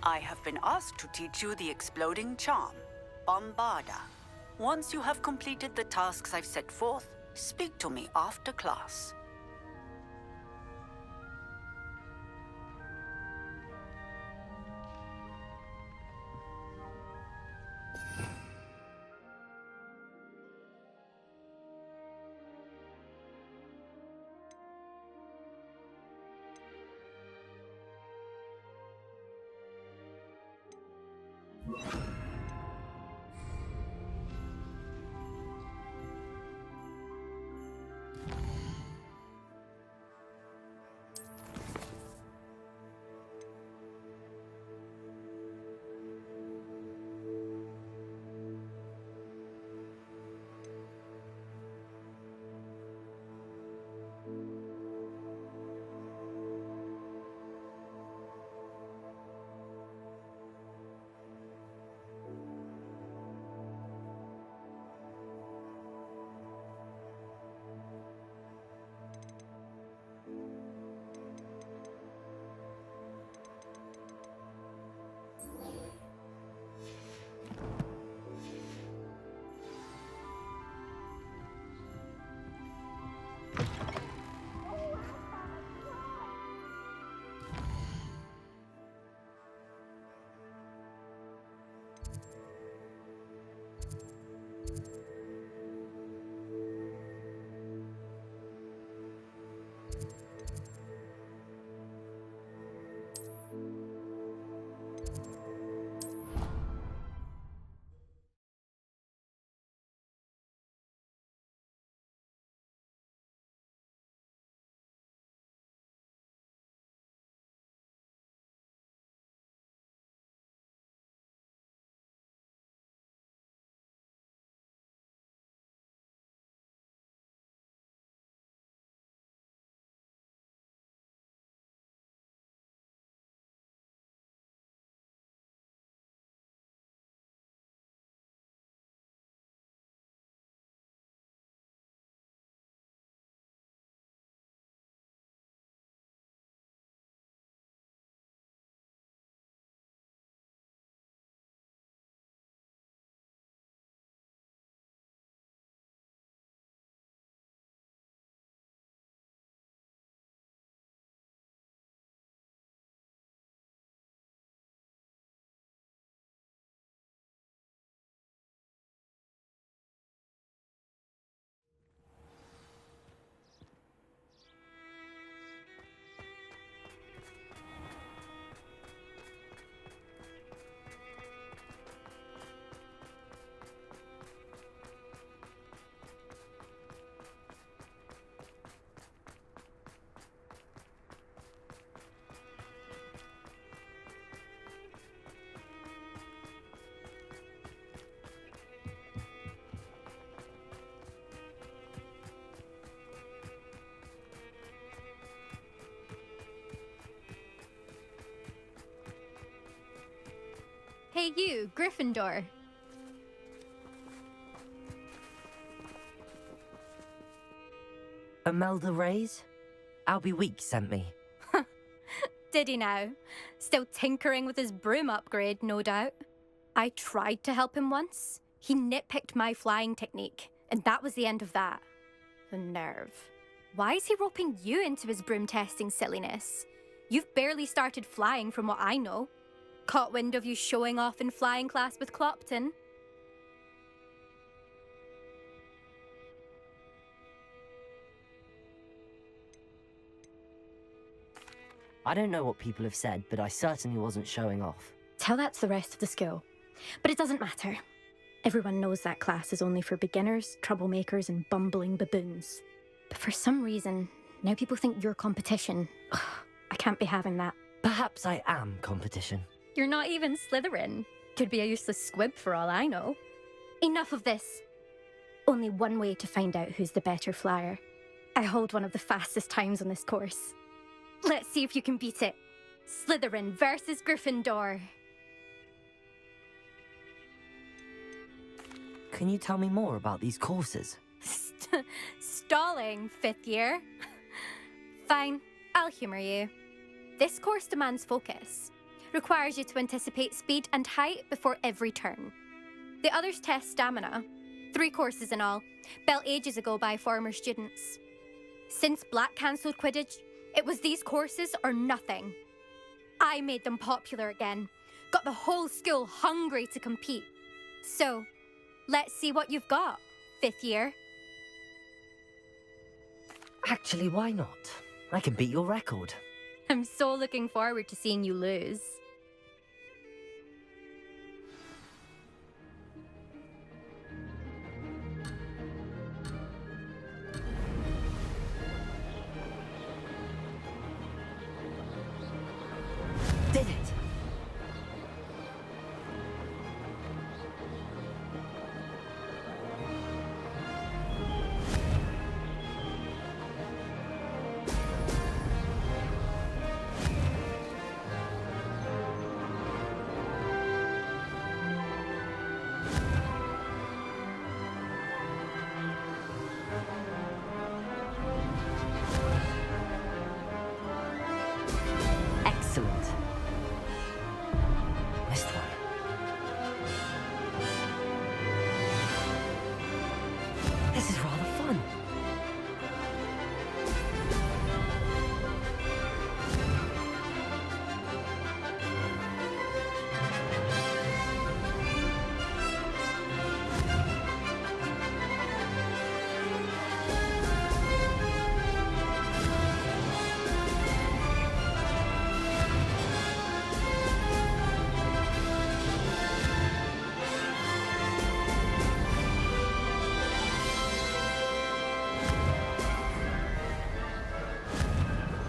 I have been asked to teach you the exploding charm, Bombarda. Once you have completed the tasks I've set forth, speak to me after class. Hey you, Gryffindor. Imelda Reyes? Albie Weeks sent me. Did he now? Still tinkering with his broom upgrade, no doubt. I tried to help him once. He nitpicked my flying technique, and that was the end of that. The nerve. Why is he roping you into his broom testing silliness? You've barely started flying from what I know. Caught wind of you showing off in flying class with Clopton? I don't know what people have said, but I certainly wasn't showing off. Tell that to the rest of the school. But it doesn't matter. Everyone knows that class is only for beginners, troublemakers, and bumbling baboons. But for some reason, now people think you're competition. Ugh, I can't be having that. Perhaps I am competition. You're not even Slytherin. Could be a useless squib for all I know. Enough of this. Only one way to find out who's the better flyer. I hold one of the fastest times on this course. Let's see if you can beat it. Slytherin versus Gryffindor. Can you tell me more about these courses? Stalling, 5th year. Fine, I'll humour you. This course demands focus. Requires you to anticipate speed and height before every turn. The others test stamina. 3 courses in all, built ages ago by former students. Since Black cancelled Quidditch, it was these courses or nothing. I made them popular again. Got the whole school hungry to compete. So, let's see what you've got, 5th year. Actually, why not? I can beat your record. I'm so looking forward to seeing you lose. Did it! Excellent. Missed one. This is rather fun.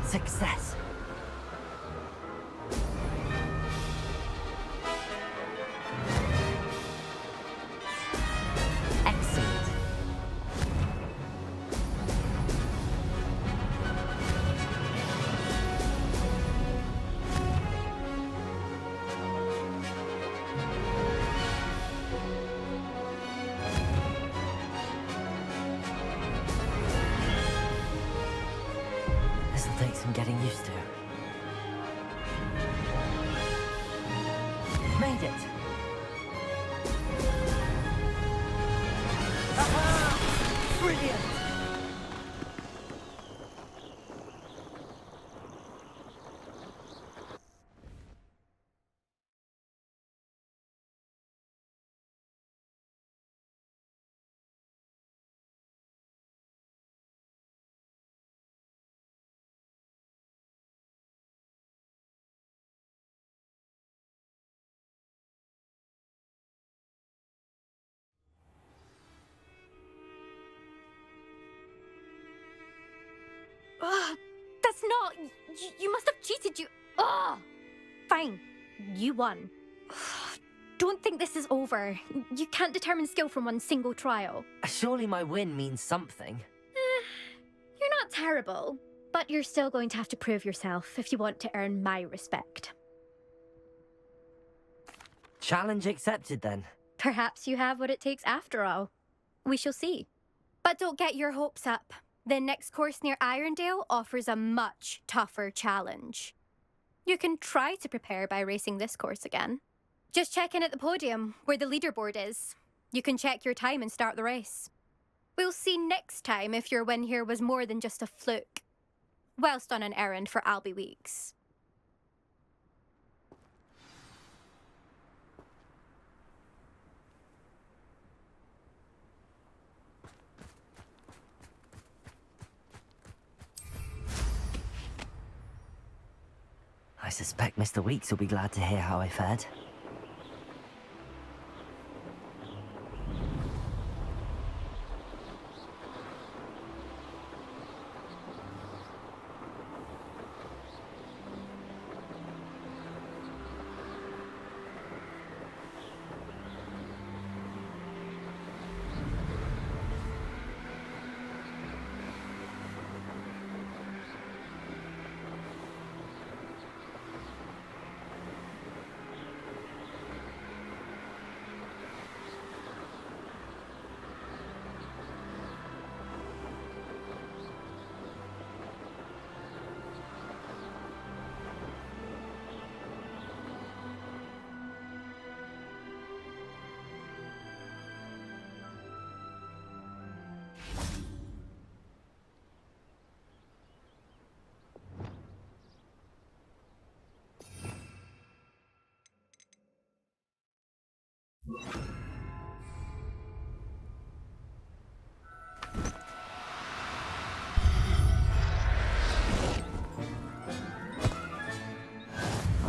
Success. Excellent. This'll take some getting used to. Made it! Aha! Brilliant! Ugh, that's not... You must have cheated, you... Ugh! Fine. You won. Don't think this is over. You can't determine skill from one single trial. Surely my win means something. You're not terrible, but you're still going to have to prove yourself if you want to earn my respect. Challenge accepted then. Perhaps you have what it takes after all. We shall see. But don't get your hopes up. The next course near Irondale offers a much tougher challenge. You can try to prepare by racing this course again. Just check in at the podium, where the leaderboard is. You can check your time and start the race. We'll see next time if your win here was more than just a fluke. Whilst on an errand for Albie Weeks. I suspect Mr. Weeks will be glad to hear how I fared. I'll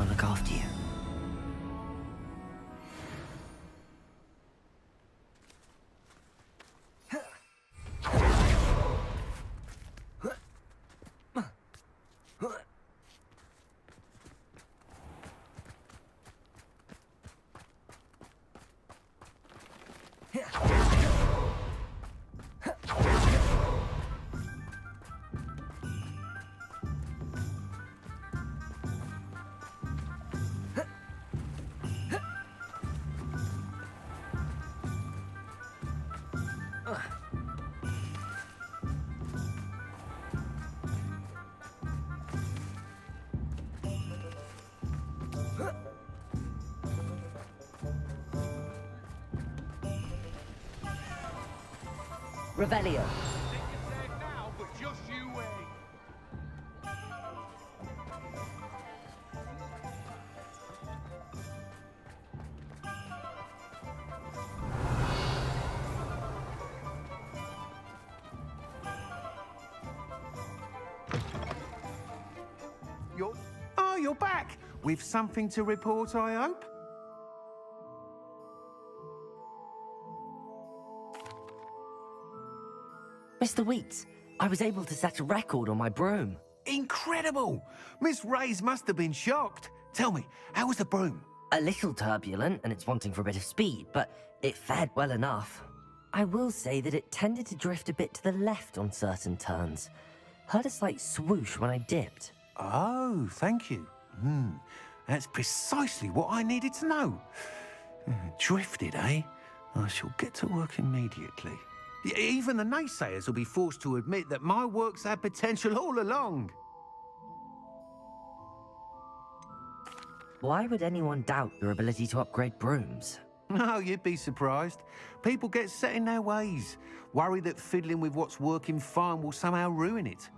look after you. Revelio. Now, but just you wait. You're back! With something to report, I hope? Mr. Wheats, I was able to set a record on my broom. Incredible! Miss Reyes must have been shocked. Tell me, how was the broom? A little turbulent, and it's wanting for a bit of speed, but it fared well enough. I will say that it tended to drift a bit to the left on certain turns. Heard a slight swoosh when I dipped. Oh, thank you. That's precisely what I needed to know. Drifted, eh? I shall get to work immediately. Even the naysayers will be forced to admit that my work's had potential all along. Why would anyone doubt your ability to upgrade brooms? Oh, you'd be surprised. People get set in their ways, worry that fiddling with what's working fine will somehow ruin it.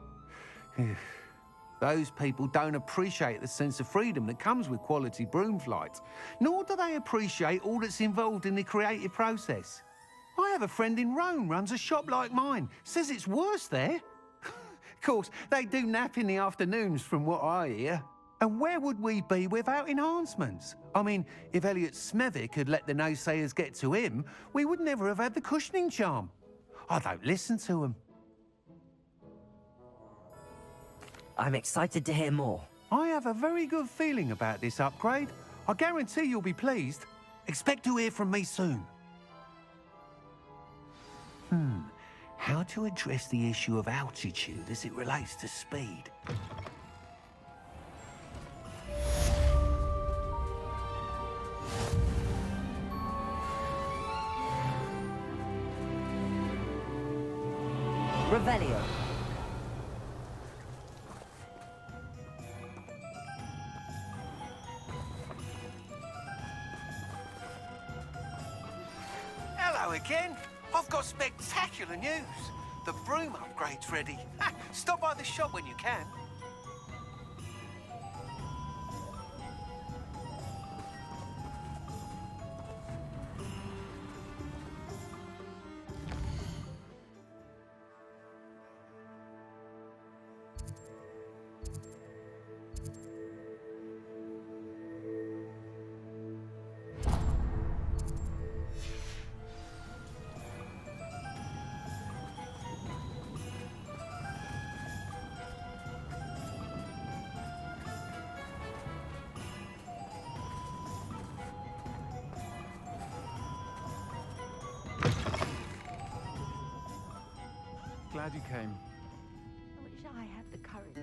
Those people don't appreciate the sense of freedom that comes with quality broom flight, nor do they appreciate all that's involved in the creative process. I have a friend in Rome runs a shop like mine, says it's worse there. Of course, they do nap in the afternoons from what I hear. And where would we be without enhancements? I mean, if Elliot Smethwick had let the naysayers get to him, we would never have had the cushioning charm. I don't listen to them. I'm excited to hear more. I have a very good feeling about this upgrade. I guarantee you'll be pleased. Expect to hear from me soon. How to address the issue of altitude as it relates to speed? Revelio. Hello again. I've got spectacular news. The broom upgrade's ready. Stop by the shop when you can. Glad you came. I wish I had the courage.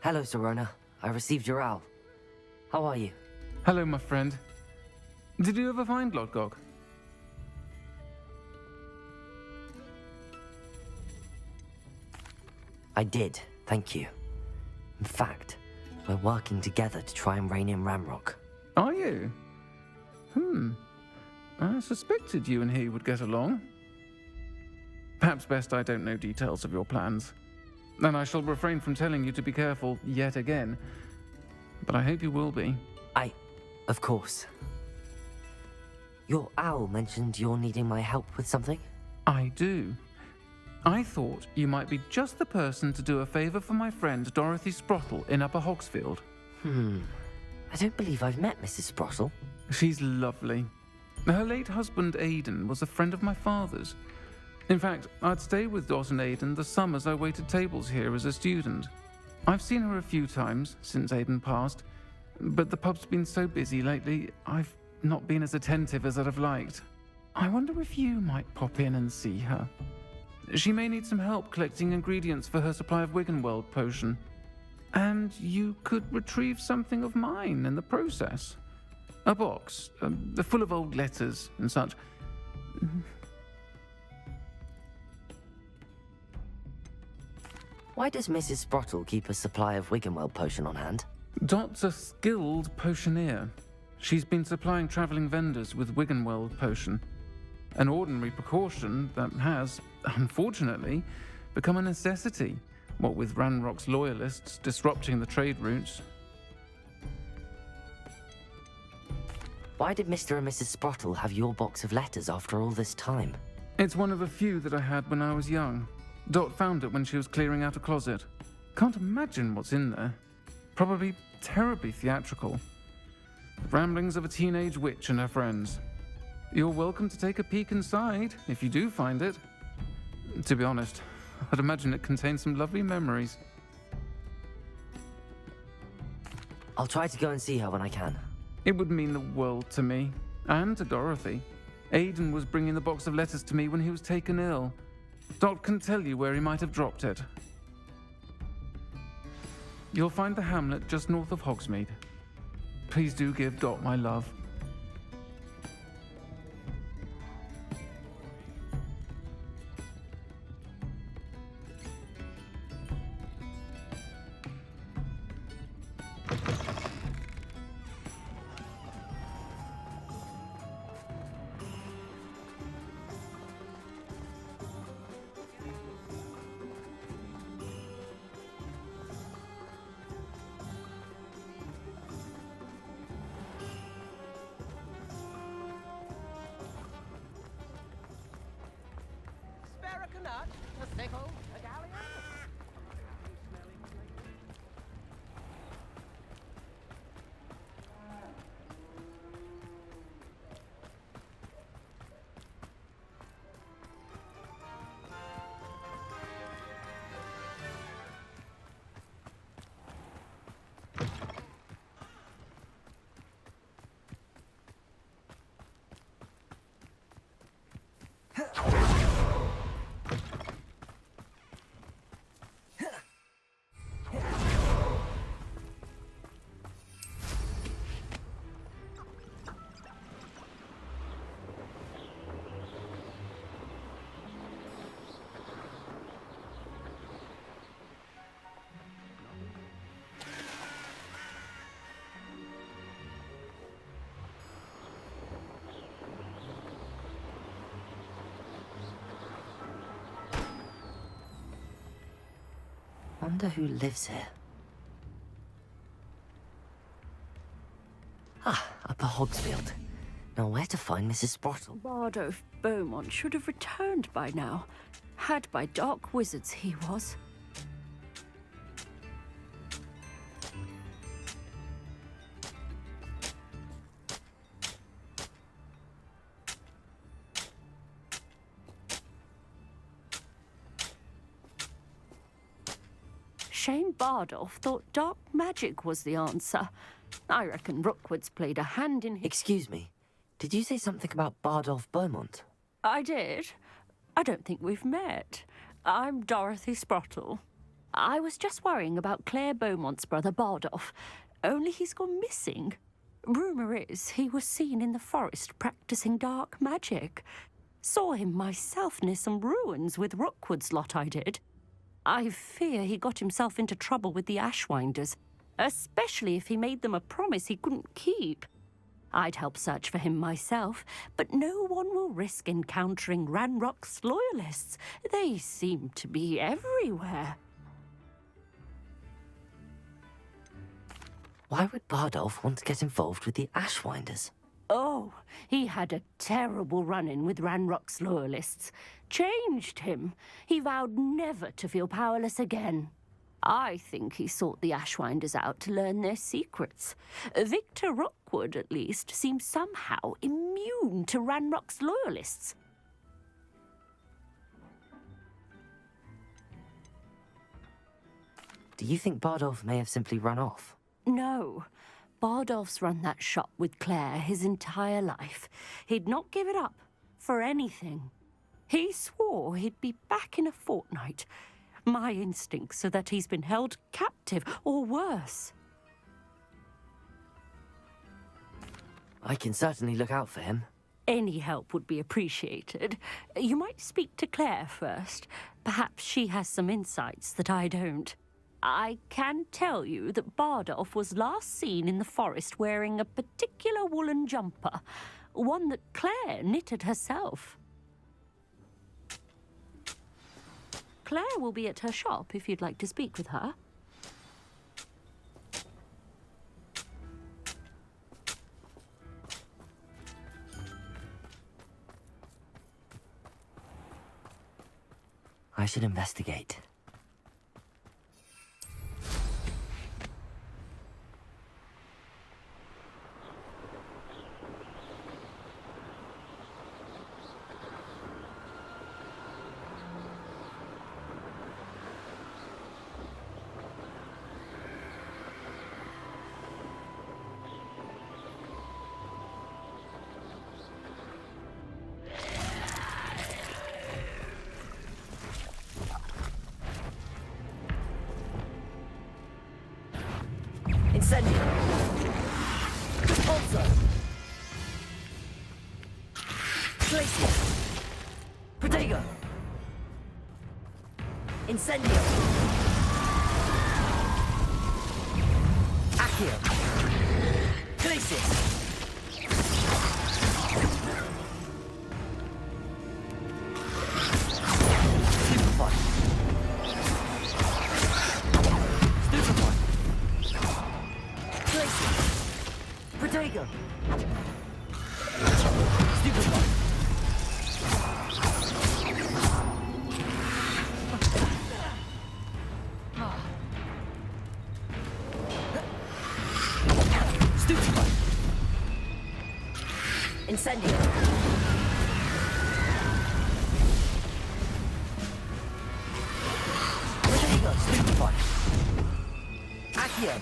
Hello, Serona. I received your owl. How are you? Hello, my friend. Did you ever find Lodgog? I did, thank you. In fact, we're working together to try and rein in Ramrock. Are you? I suspected you and he would get along. Perhaps best I don't know details of your plans. And I shall refrain from telling you to be careful yet again. but I hope you will be. Of course. Your owl mentioned you're needing my help with something? I do. I thought you might be just the person to do a favour for my friend Dorothy Sprottle in Upper Hogsfield. I don't believe I've met Mrs. Sprottle. She's lovely. Her late husband Aidan was a friend of my father's. In fact, I'd stay with Dot and Aidan the summers I waited tables here as a student. I've seen her a few times since Aidan passed, but the pub's been so busy lately, I've not been as attentive as I'd have liked. I wonder if you might pop in and see her. She may need some help collecting ingredients for her supply of Wiggenweld potion. And you could retrieve something of mine in the process. A box, full of old letters and such. Why does Mrs. Sprottle keep a supply of Wiggenweld potion on hand? Dot's a skilled potioneer. She's been supplying travelling vendors with Wiggenweld potion. An ordinary precaution that has, unfortunately, become a necessity, what with Ranrock's loyalists disrupting the trade routes. Why did Mr. and Mrs. Sprottle have your box of letters after all this time? It's one of a few that I had when I was young. Dot found it when she was clearing out a closet. Can't imagine what's in there. Probably terribly theatrical. The ramblings of a teenage witch and her friends. You're welcome to take a peek inside, if you do find it. To be honest, I'd imagine it contains some lovely memories. I'll try to go and see her when I can. It would mean the world to me, and to Dorothy. Aidan was bringing the box of letters to me when he was taken ill. Dot can tell you where he might have dropped it. You'll find the hamlet just north of Hogsmeade. Please do give Dot my love. Wonder who lives here. Upper Hogsfield. Now where to find Mrs. Sprottle? Bardolph Beaumont should have returned by now. Had by dark wizards he was. Shane Bardolph thought dark magic was the answer. I reckon Rookwood's played a hand in his... Excuse me. Did you say something about Bardolph Beaumont? I did. I don't think we've met. I'm Dorothy Sprottle. I was just worrying about Claire Beaumont's brother Bardolph, only he's gone missing. Rumour is he was seen in the forest practising dark magic. Saw him myself near some ruins with Rookwood's lot I did. I fear he got himself into trouble with the Ashwinders, especially if he made them a promise he couldn't keep. I'd help search for him myself, but no one will risk encountering Ranrock's loyalists. They seem to be everywhere. Why would Bardolph want to get involved with the Ashwinders? Oh, he had a terrible run-in with Ranrock's loyalists. Changed him. He vowed never to feel powerless again. I think he sought the Ashwinders out to learn their secrets. Victor Rockwood, at least, seems somehow immune to Ranrock's loyalists. Do you think Bardolph may have simply run off? No. Bardolph's run that shop with Claire his entire life. He'd not give it up for anything. He swore he'd be back in a fortnight. My instincts are that he's been held captive, or worse. I can certainly look out for him. Any help would be appreciated. You might speak to Claire first. Perhaps she has some insights that I don't. I can tell you that Bardolph was last seen in the forest wearing a particular woolen jumper, one that Claire knitted herself. Claire will be at her shop if you'd like to speak with her. I should investigate. Incendio! Also! Glacier! Protego! Incendio! Accio! Glacier! Protego! Stupefy! Stupefy! Incendio! Protego! Stupefy! Accio!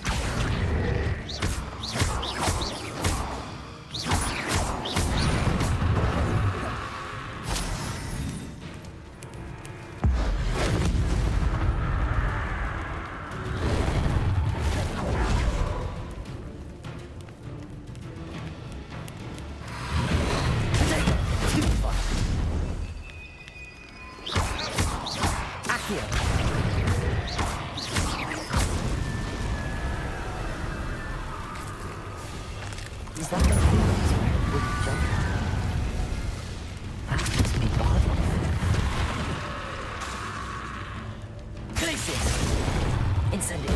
Is that the Phoenix wouldn't jump? That must be Bardolph. Glacier! Incendio!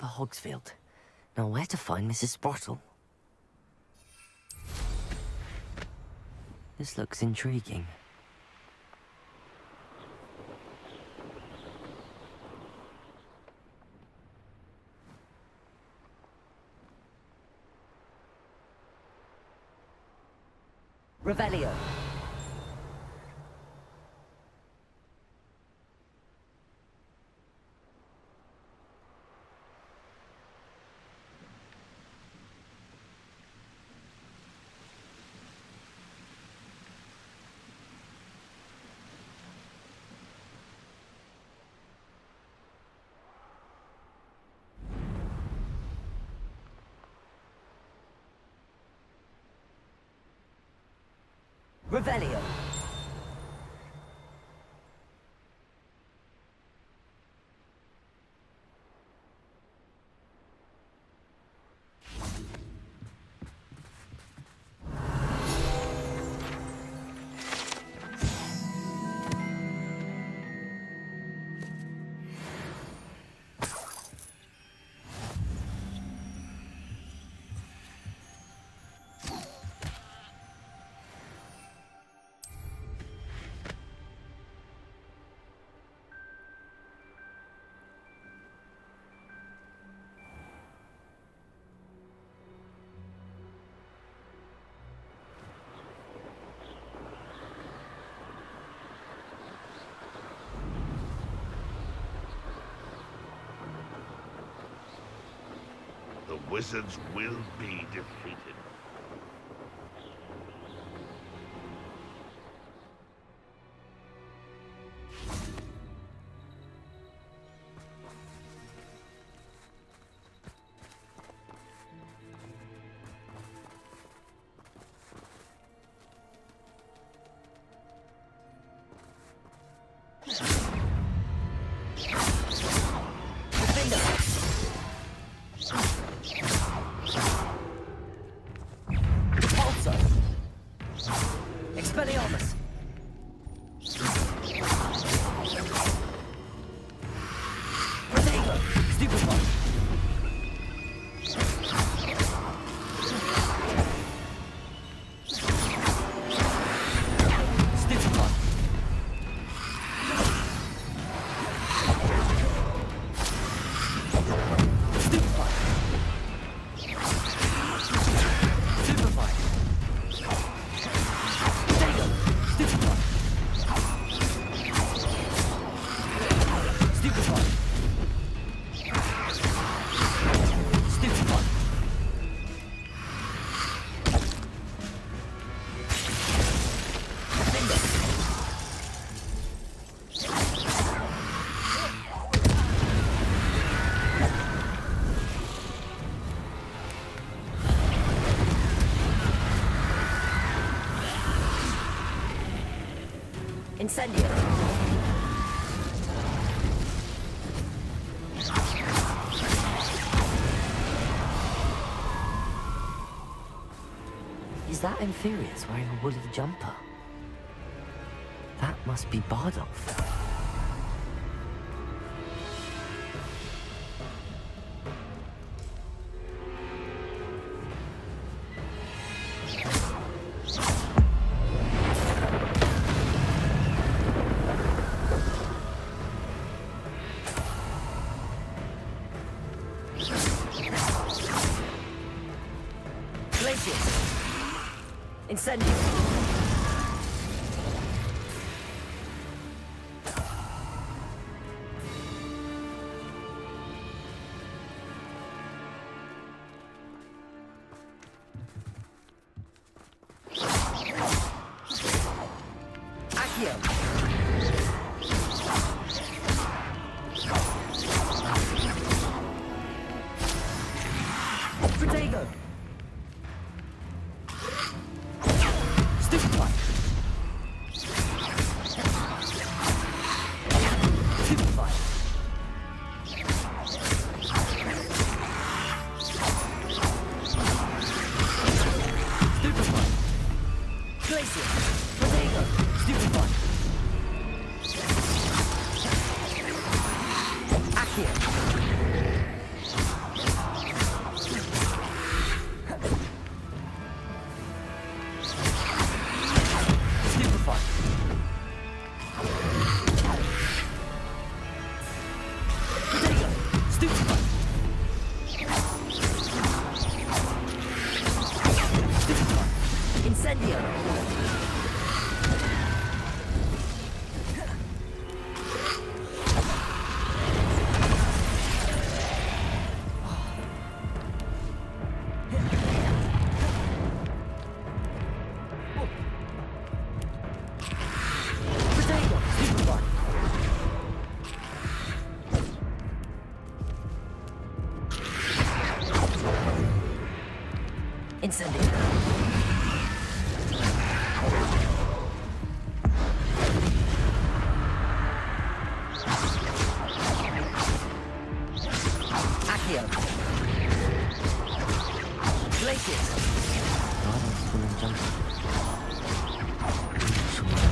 Upper Hogsfield. Now where to find Mrs. Sprottle? This looks intriguing. Revelio. Revelio. The wizards will be defeated. Expelliarmus! Protego! Stupefy! Stupefy! Stupefy! Stupefy! Incendio. Is that Inferius wearing a woolly jumper? That must be Bardolph. Incendio. Accio. Protego. Incendio. Accio. Glaciers.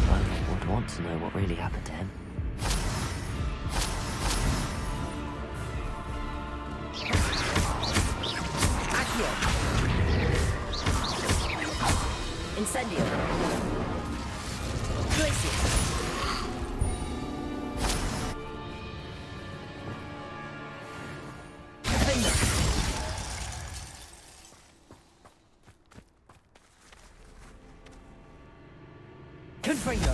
I would want to know what really happened to him. Accio. Incendio. Glaciers. Finger. Confringo.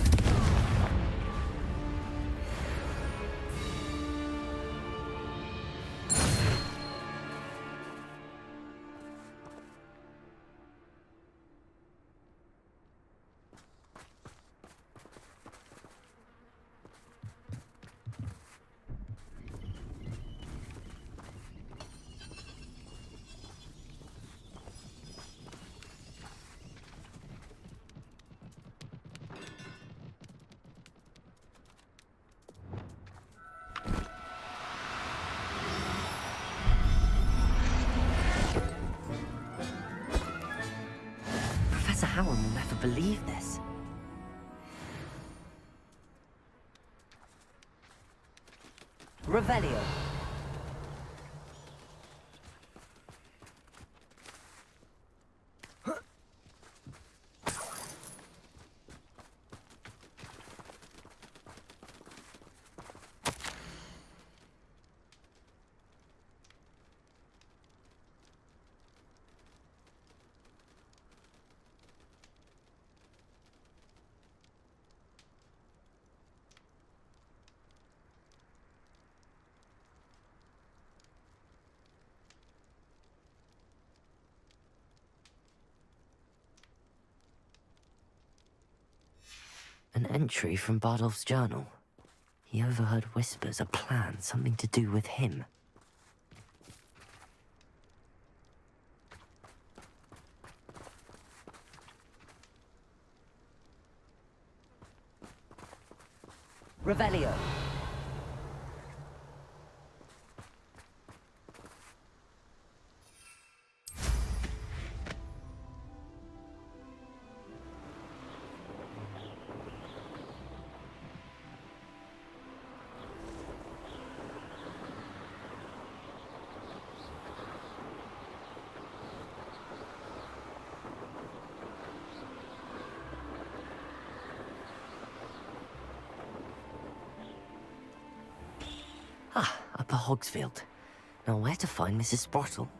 Professor Howard will never believe this. Revelio. An entry from Bardolph's journal. He overheard whispers, a plan, something to do with him. Revelio. Ah, Upper Hogsfield. Now where to find Mrs. Sprottle?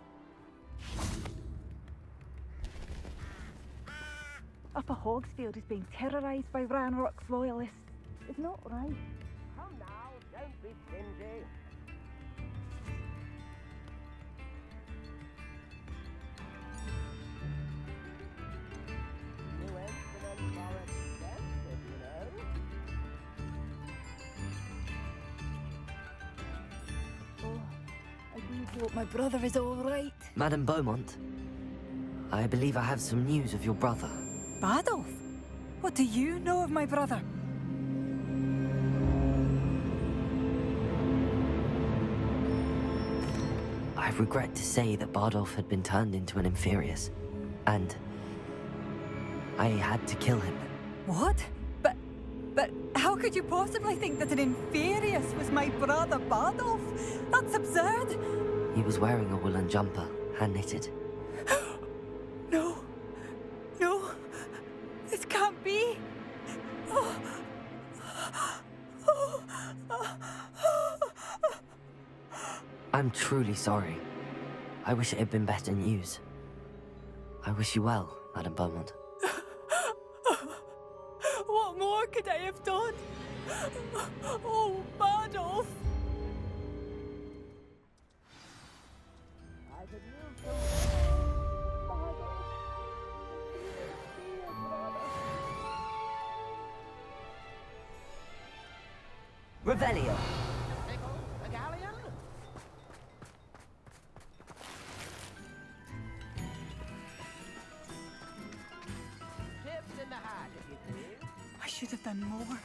Upper Hogsfield is being terrorised by Ranrock's loyalists. It's not right. Come now, don't be stingy. New instruments are expensive, you know. Oh, I do hope my brother is all right. Madame Beaumont, I believe I have some news of your brother. Bardolph? What do you know of my brother? I regret to say that Bardolph had been turned into an Inferius, and I had to kill him. What? But how could you possibly think that an Inferius was my brother Bardolph? That's absurd! He was wearing a woolen jumper, hand-knitted. No. No. This can't be. I'm truly sorry. I wish it had been better news. I wish you well, Madame Beaumont. What more could I have done? Oh, Bardolph! I could use some Bardolph. Dear brother. Revelio. Pickle, a galleon? should have done more.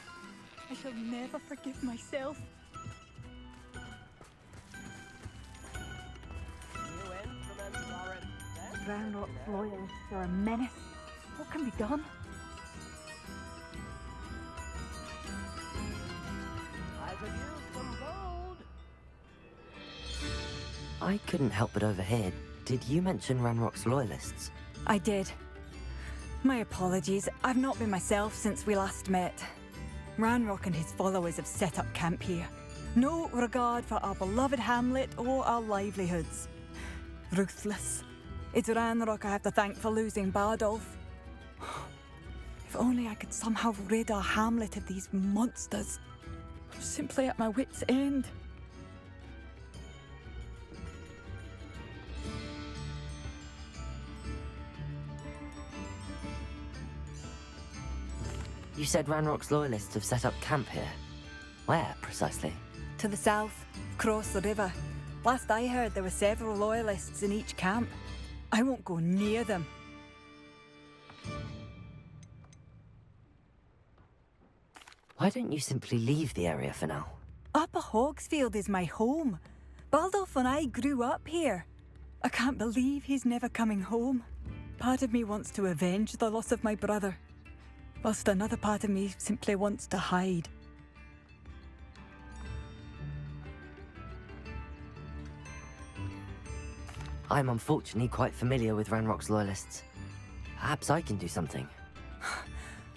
I shall never forgive myself. New instruments are at Brown Rock's loyalists are a menace. What can be done? I could use some gold. I couldn't help but overhear. Did you mention Ranrock's loyalists? I did. My apologies. I've not been myself since we last met. Ranrock and his followers have set up camp here. No regard for our beloved hamlet or our livelihoods. Ruthless. It's Ranrock I have to thank for losing Bardolph. If only I could somehow rid our hamlet of these monsters. I'm simply at my wit's end. You said Ranrock's loyalists have set up camp here. Where, precisely? To the south, across the river. Last I heard, there were several loyalists in each camp. I won't go near them. Why don't you simply leave the area for now? Upper Hogsfield is my home. Baldolph and I grew up here. I can't believe he's never coming home. Part of me wants to avenge the loss of my brother, whilst another part of me simply wants to hide. I'm unfortunately quite familiar with Ranrock's loyalists. Perhaps I can do something.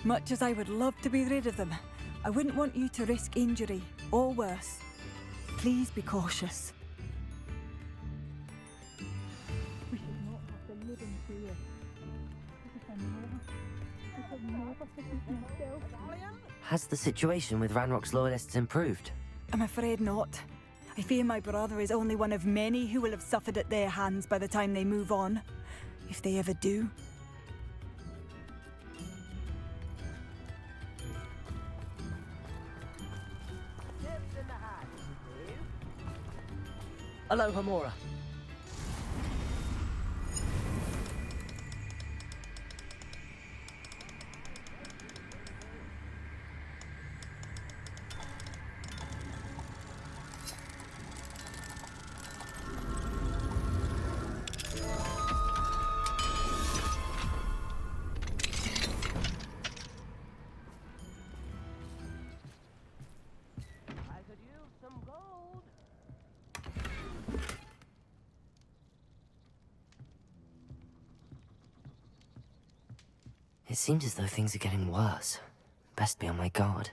Much as I would love to be rid of them, I wouldn't want you to risk injury, or worse. Please be cautious. We should not have to live in fear. I never forgive myself. Has the situation with Ranrock's loyalists improved? I'm afraid not. I fear my brother is only one of many who will have suffered at their hands by the time they move on. If they ever do. Aloha, Mora. I could use some gold. It seems as though things are getting worse. Best be on my guard.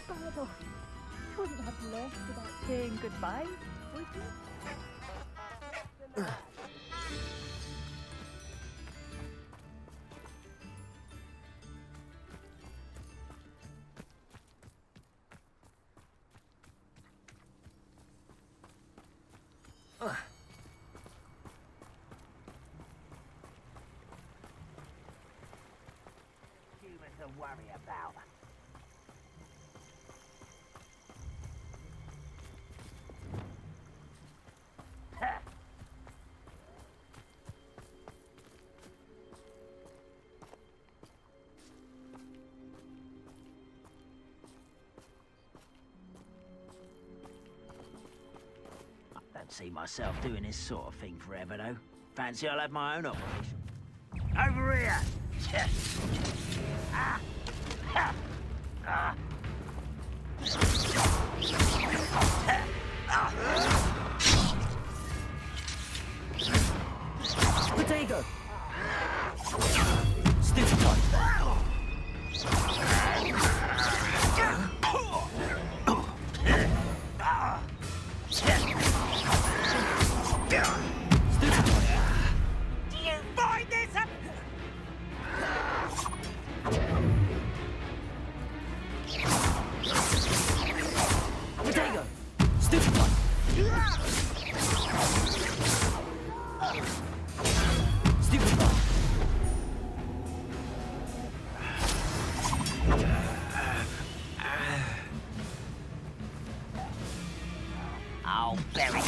Bardolph, you wouldn't have left without saying goodbye, would you? Humans to worry about. Don't see myself doing this sort of thing forever, though. Fancy I'll have my own operation. Over here! Ah! Ha! Ah! Potato! Stupid one! I'll bury you.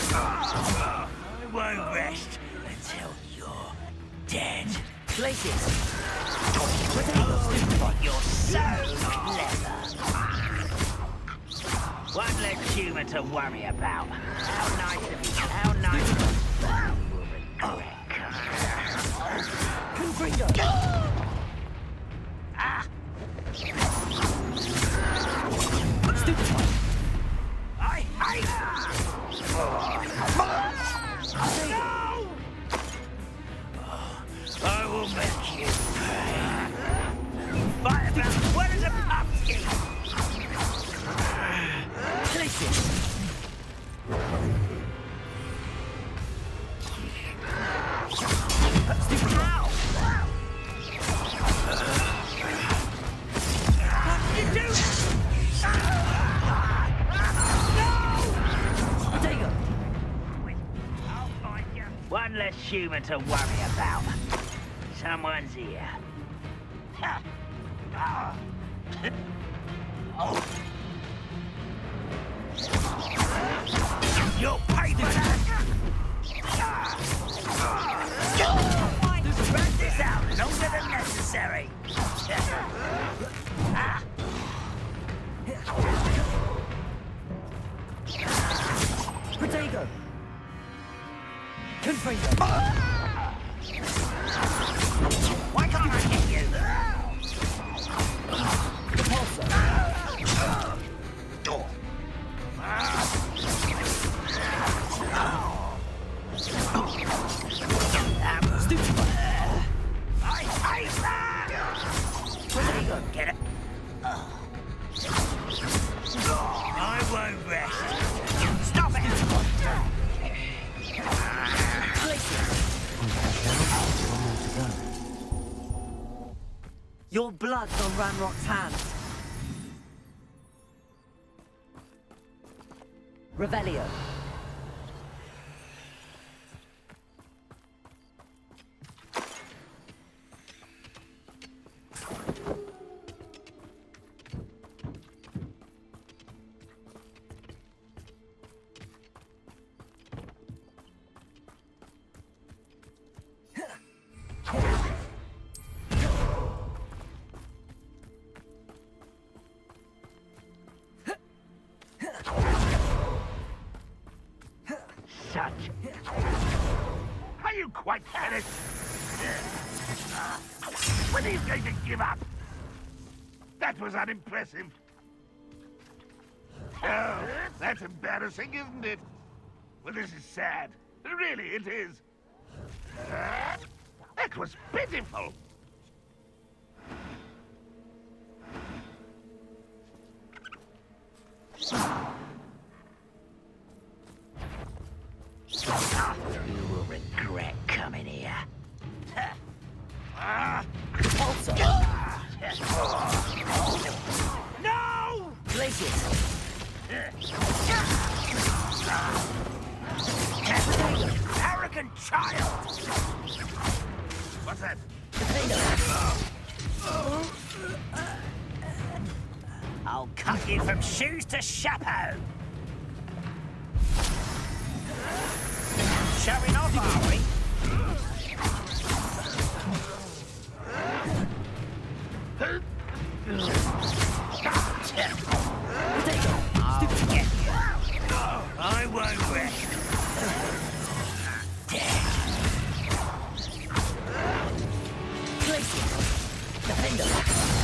I won't rest until you're dead. Places. You're so clever. One less human to worry about. How nice of you. How nice of you. You will regret. Ah! Stupid one. I hate No! I will make you pay. Fight about what is a pumpkin? Listen. Ow! What did you do? No! There you go. I'll find you. One less human to worry about. Someone's here. Oh. You'll pay for that! Spread this out longer than necessary. Protego. Confringo. Why can't I get you? Repulsor. Stupid one. I hate that! Protego. Get it? I won't rest. Stop it! Your blood's on Ranrock's hands. Revelio. Such. Are you quite had it? When are you going to give up? That was unimpressive. Oh, that's embarrassing, isn't it? Well, this is sad. Really, it is. That was pitiful. You will regret coming here. Repulsor. No! Glacius. Arrogant child! What's that? I'll cut you from shoes to chapeau. Showing off, are we? I'll get you. I won't rest. Dead. Defender.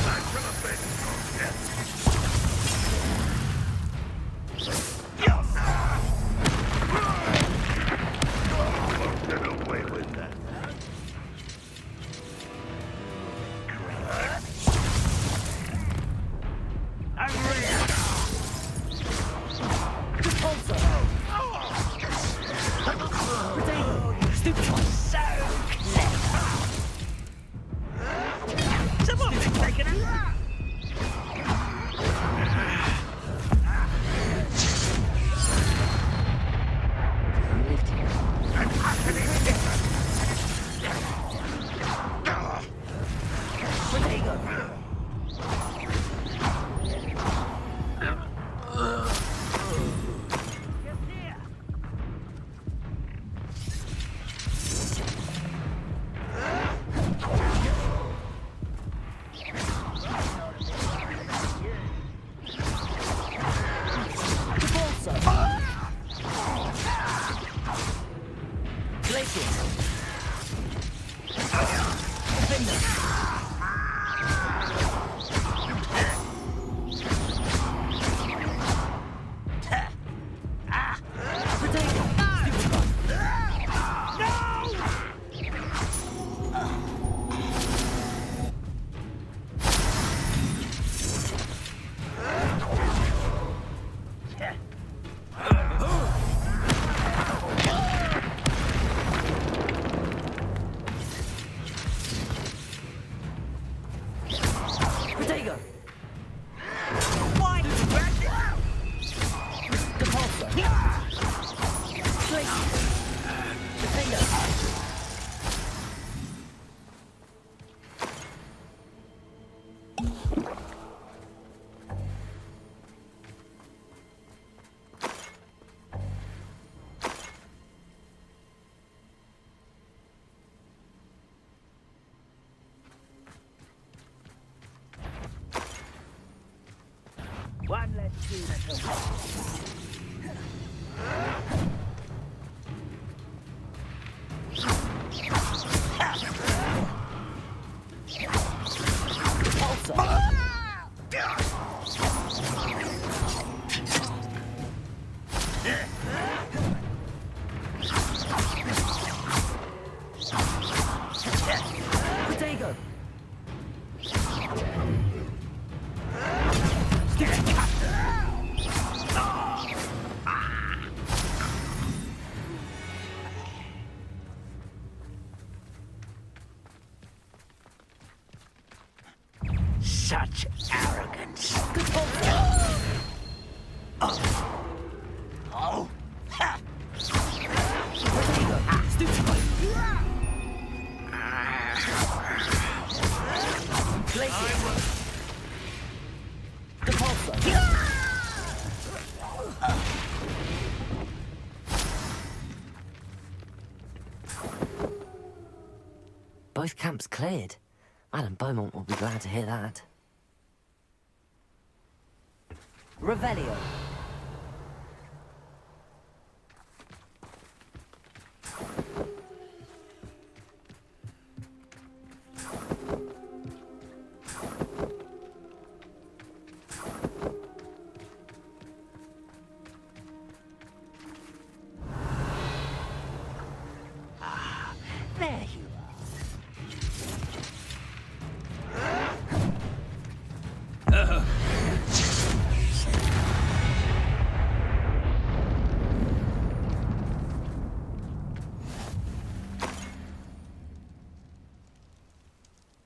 Time for the big get away with that. Stupid one. So clever. Someone's been taking a nap. An utterly different. Protego. Potato! Why? Depulsor! Place! Potato! One less student to Potato! such arrogance. Oh. Ha. Both camps cleared. Madame Beaumont will be glad to hear that. Revelio. There you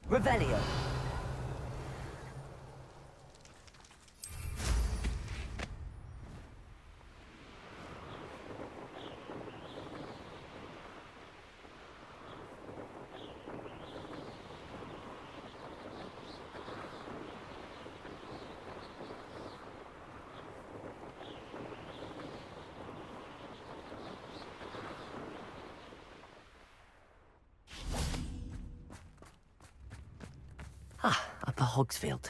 Revelio. Upper Hogsfield.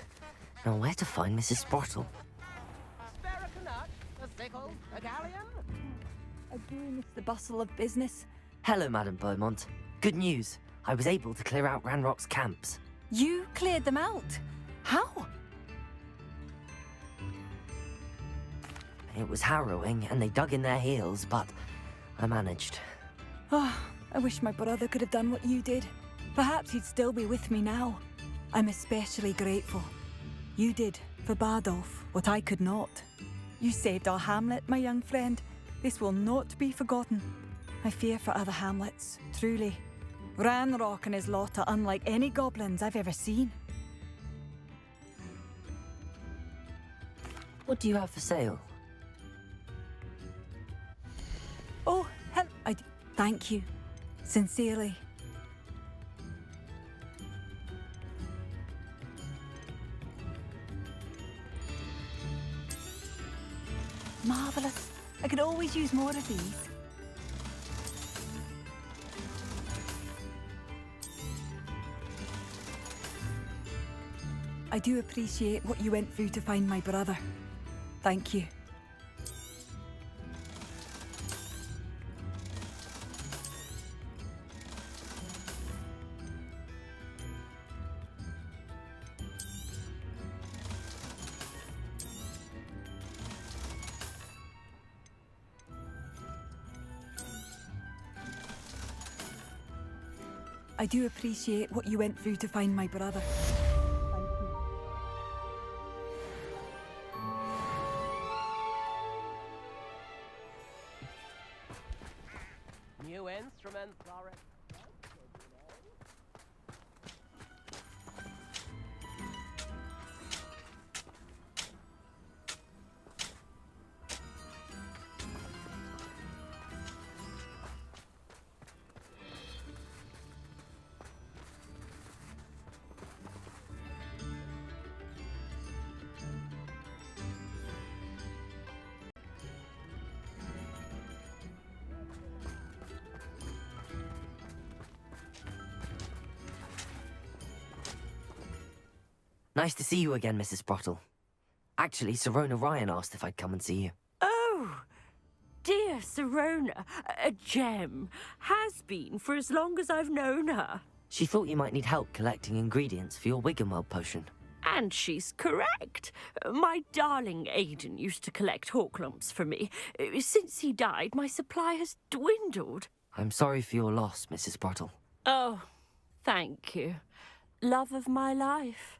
Now where to find Mrs. Sportle? Again, it's the bustle of business. Hello, Madame Beaumont. Good news. I was able to clear out Ranrock's camps. You cleared them out? How? It was harrowing, and they dug in their heels, but I managed. Oh, I wish my brother could have done what you did. Perhaps he'd still be with me now. I'm especially grateful. You did, for Bardolph, what I could not. You saved our hamlet, my young friend. This will not be forgotten. I fear for other hamlets, truly. Ranrock and his lot are unlike any goblins I've ever seen. What do you have for sale? Oh, thank you. Sincerely. Marvellous. I could always use more of these. I do appreciate what you went through to find my brother. Thank you. I do appreciate what you went through to find my brother. New instruments are Nice to see you again, Mrs. Sprottle. Actually, Sirona Ryan asked if I'd come and see you. Oh, dear Sirona, a gem. Has been for as long as I've known her. She thought you might need help collecting ingredients for your Wiggenweld potion. And she's correct. My darling Aidan used to collect Hawklumps for me. Since he died, my supply has dwindled. I'm sorry for your loss, Mrs. Sprottle. Oh, thank you. Love of my life.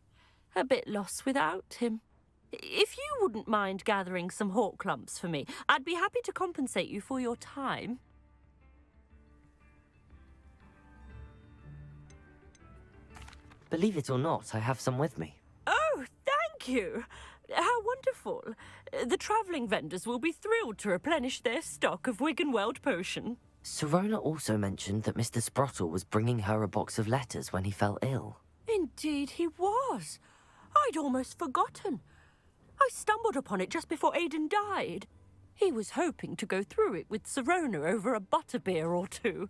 A bit lost without him. If you wouldn't mind gathering some Hawklumps for me, I'd be happy to compensate you for your time. Believe it or not, I have some with me. Oh, thank you. How wonderful. The travelling vendors will be thrilled to replenish their stock of Wiggenweld potion. Sirona also mentioned that Mr. Sprottle was bringing her a box of letters when he fell ill. Indeed he was. I'd almost forgotten. I stumbled upon it just before Aidan died. He was hoping to go through it with Sirona over a butterbeer or two.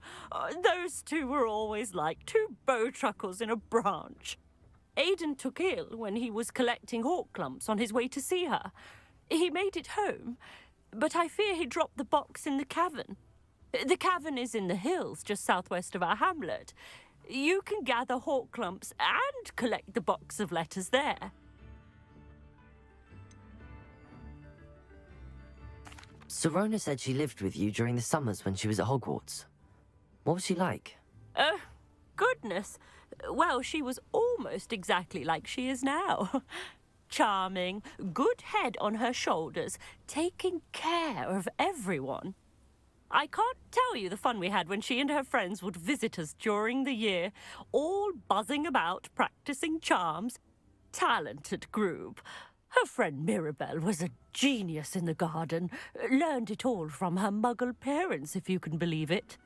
Those two were always like two bowtruckles in a branch. Aidan took ill when he was collecting Hawklumps on his way to see her. He made it home, but I fear he dropped the box in the cavern. The cavern is in the hills just southwest of our hamlet. You can gather Hawklumps and collect the box of letters there. Sirona said she lived with you during the summers when she was at Hogwarts. What was she like? Oh, goodness. Well, she was almost exactly like she is now. Charming, good head on her shoulders, taking care of everyone. I can't tell you the fun we had when she and her friends would visit us during the year, all buzzing about, practicing charms. Talented group. Her friend Mirabelle was a genius in the garden. Learned it all from her muggle parents, if you can believe it.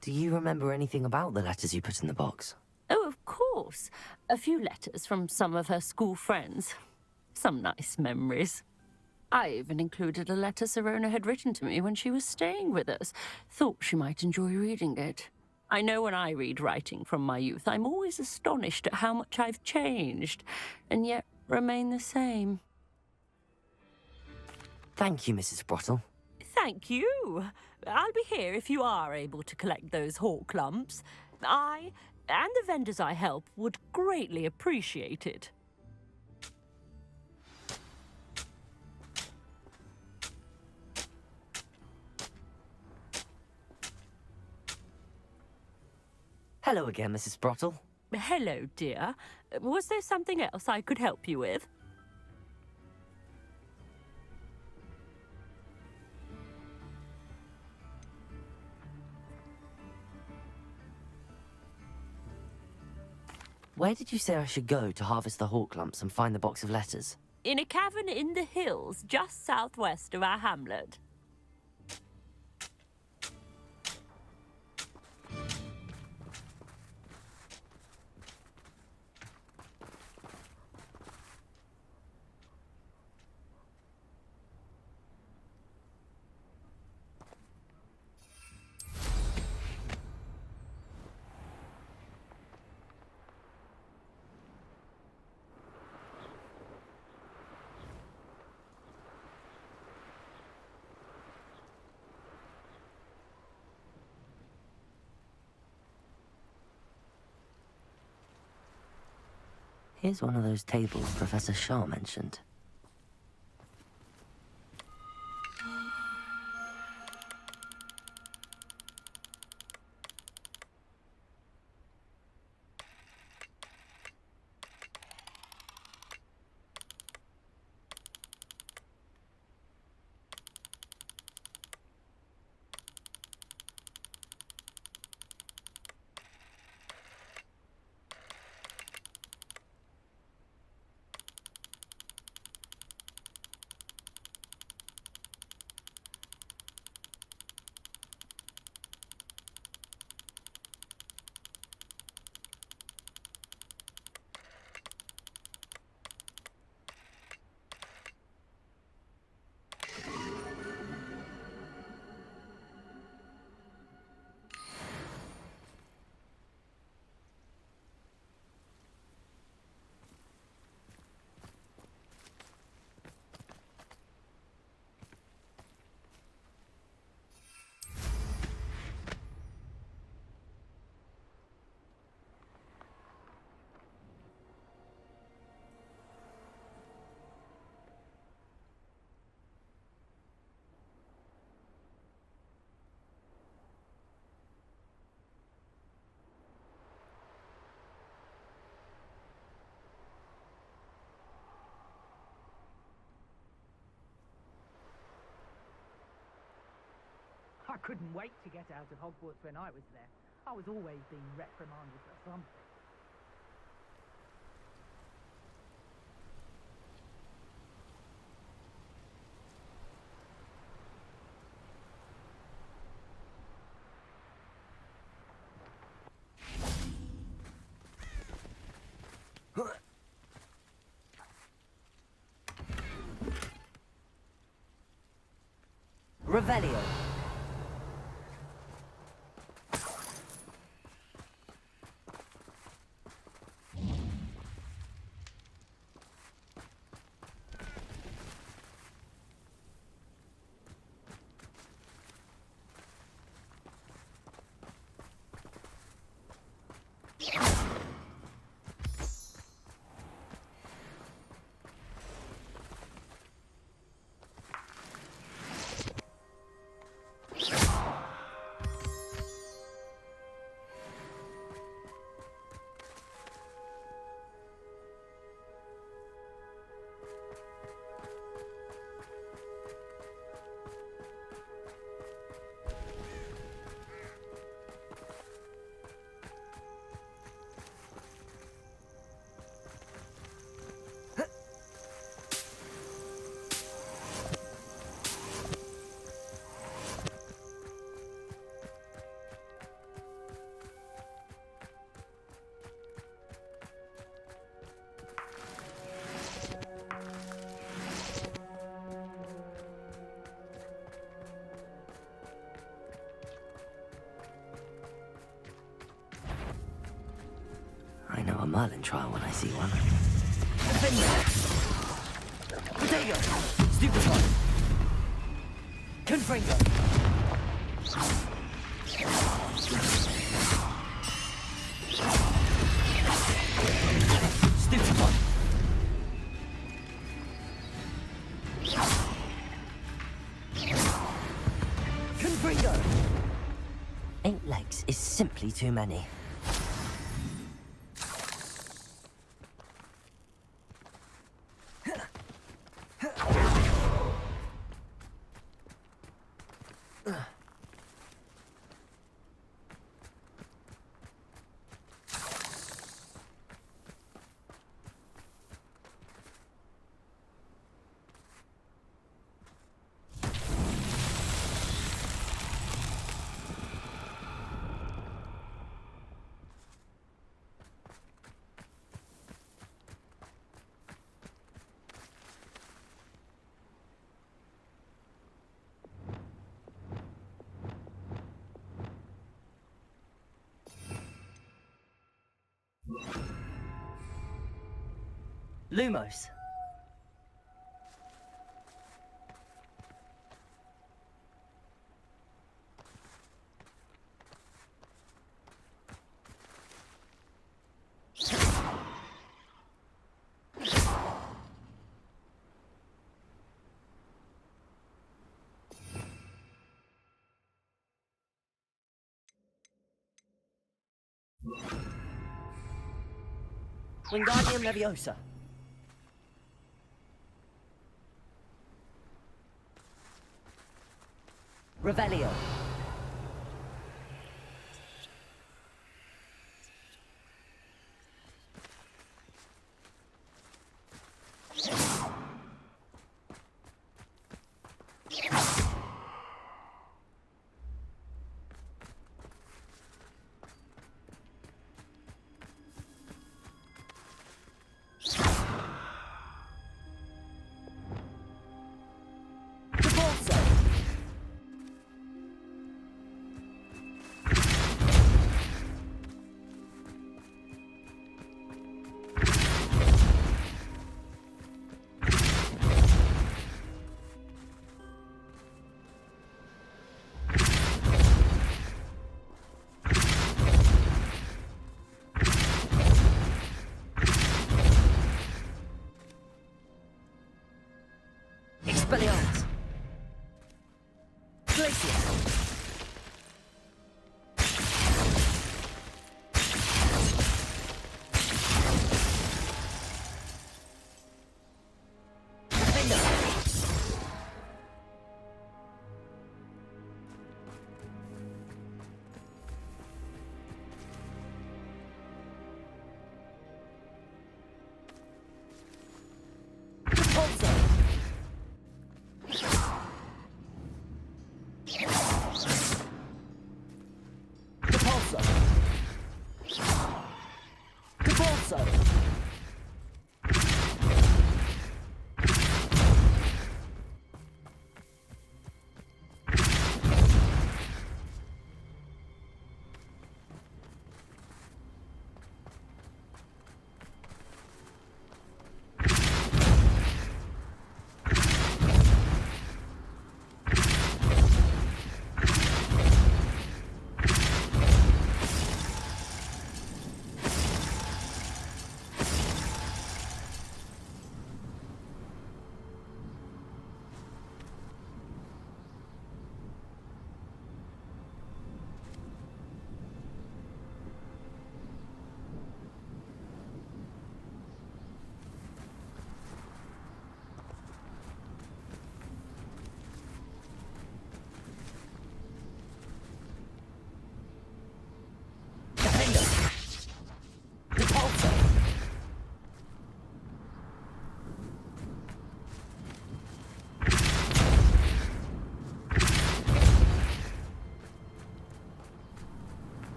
Do you remember anything about the letters you put in the box? Oh, of course. A few letters from some of her school friends. Some nice memories. I even included a letter Sirona had written to me when she was staying with us. Thought she might enjoy reading it. I know when I read writing from my youth, I'm always astonished at how much I've changed, and yet remain the same. Thank you, Mrs. Sprottle. Thank you. I'll be here if you are able to collect those Hawklumps. I, and the vendors I help, would greatly appreciate it. Hello again, Mrs. Sprottle. Hello, dear. Was there something else I could help you with? Where did you say I should go to harvest the Hawklumps and find the box of letters? In a cavern in the hills, just southwest of our hamlet. Here's one of those tables Professor Shah mentioned. couldn't wait to get out of Hogwarts when I was there. I was always being reprimanded for something. Revelio. I know a Merlin trial when I see one. Potato! Stupefy! Confringo! Stupefy! Confringo! 8 legs is simply too many. Lumos. Wingardium Leviosa. Revelio.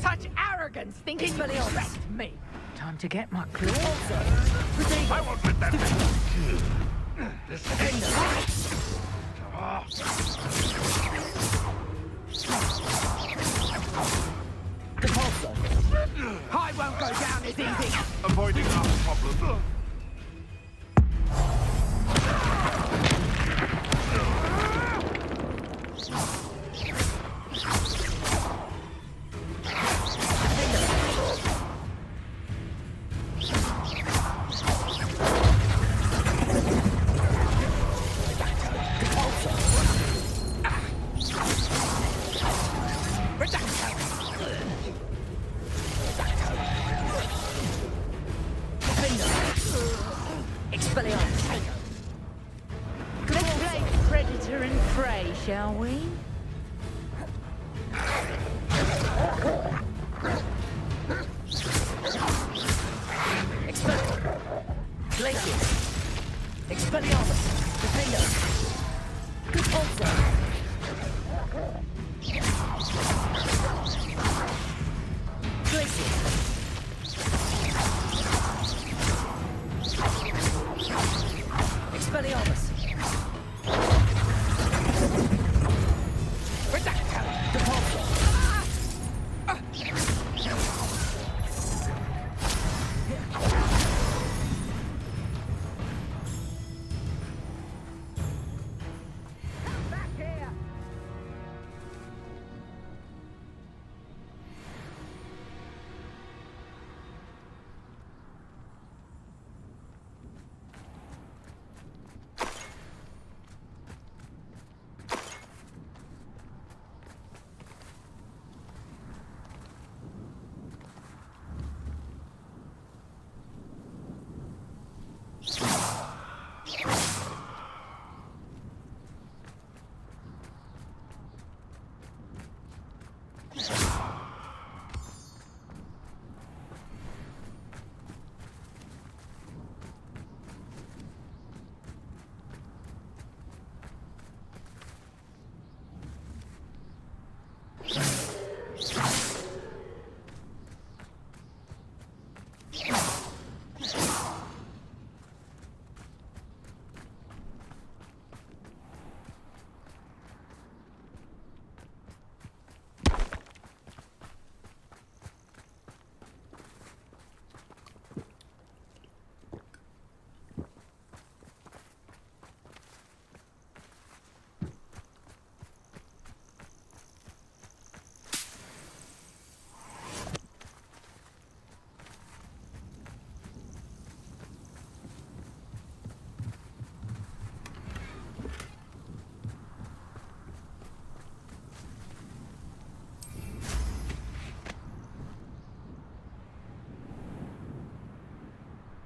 Such arrogance, thinking you respect me. Time to get my claws. I won't let that happen. I won't go down as easy. Avoiding our problem. Let's play predator and prey, shall we?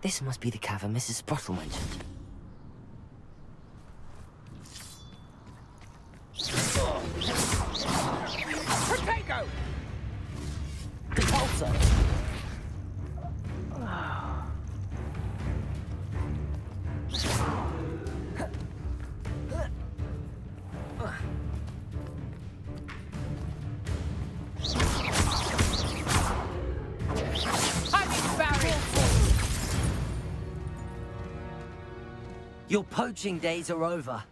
This must be the cavern Mrs. Sprottle mentioned. Potato! Compulsor! Your poaching days are over.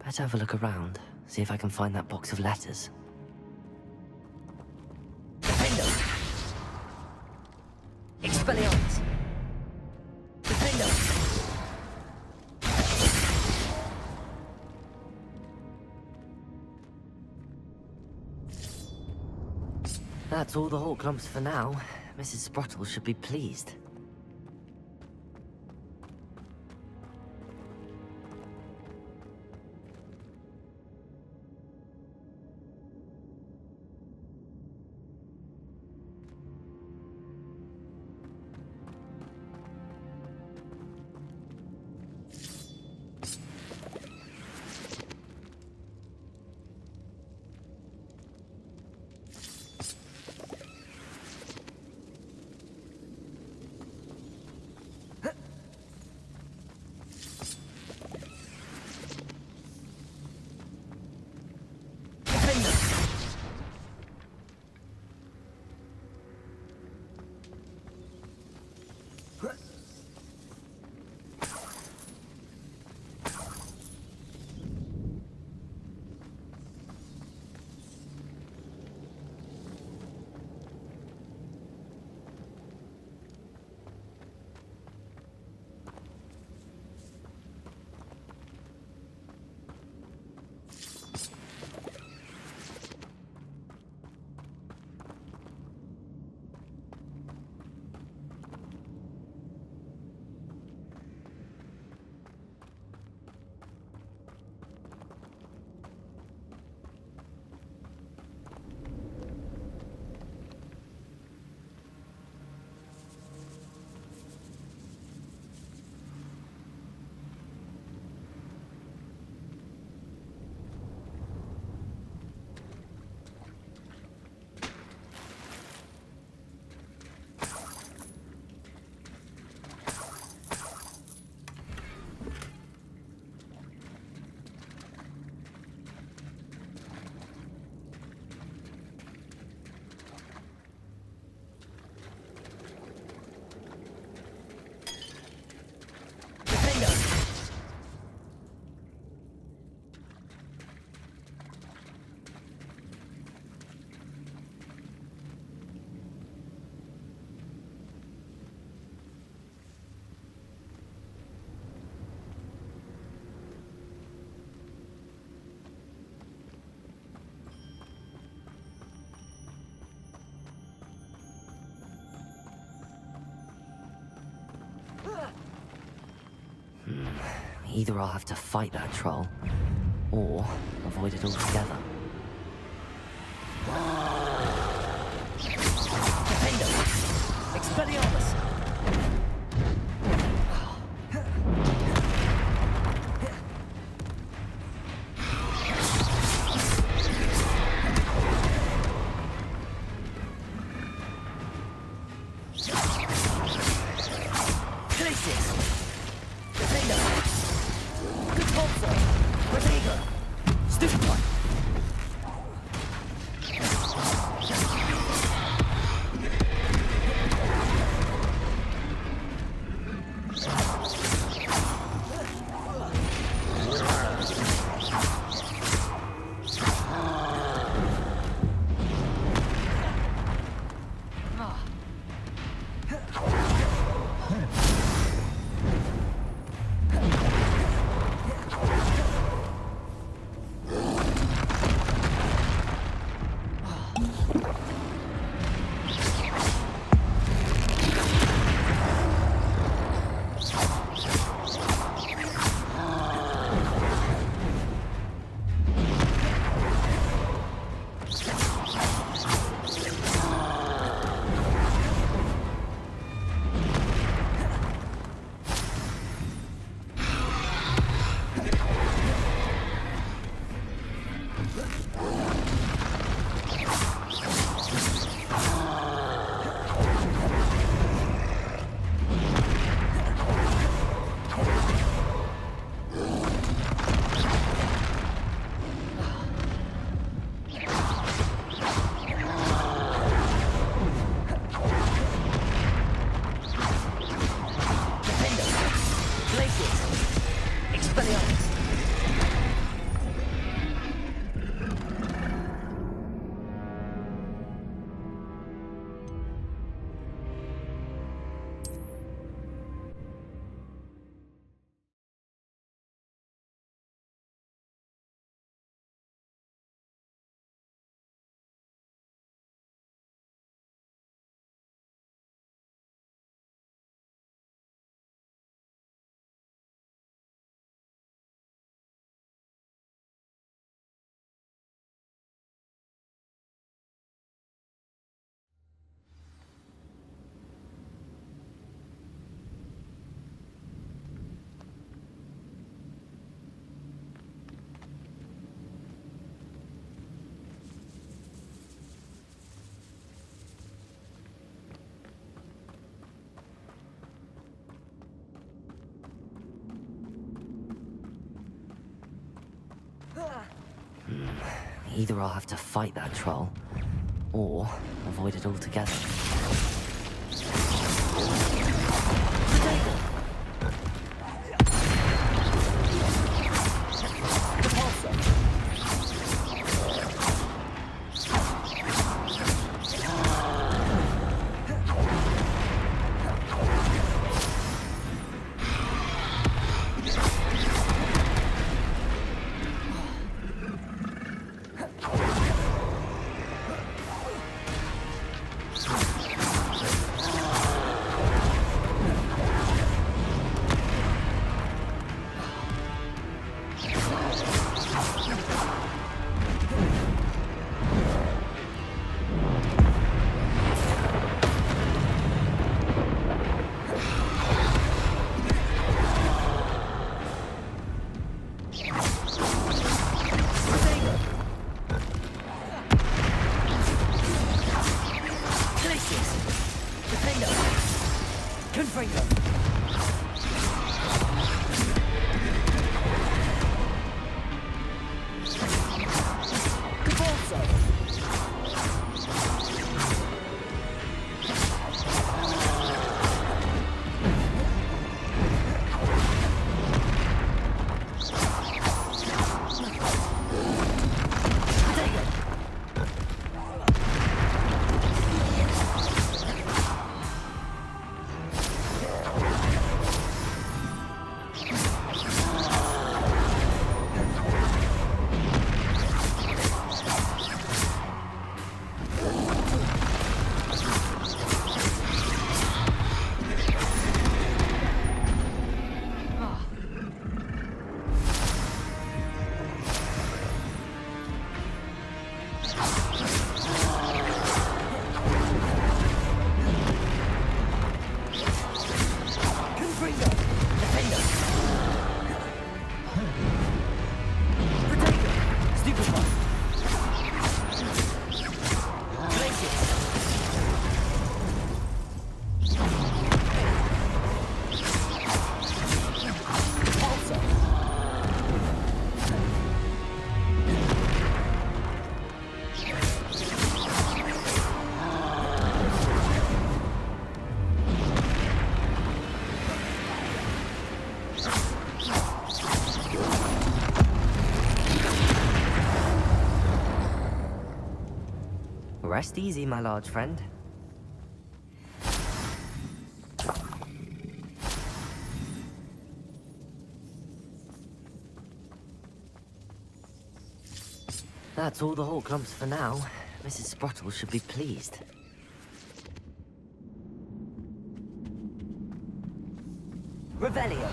Better have a look around, see if I can find that box of letters. That's all the Hawk lumps for now. Mrs. Sprottle should be pleased. Either I'll have to fight that troll, or avoid it altogether. Defender! Expelliarmus! Either I'll have to fight that troll, or avoid it altogether. Rest easy, my large friend. That's all the Hawk lumps for now. Mrs. Sprottle should be pleased. Revelio!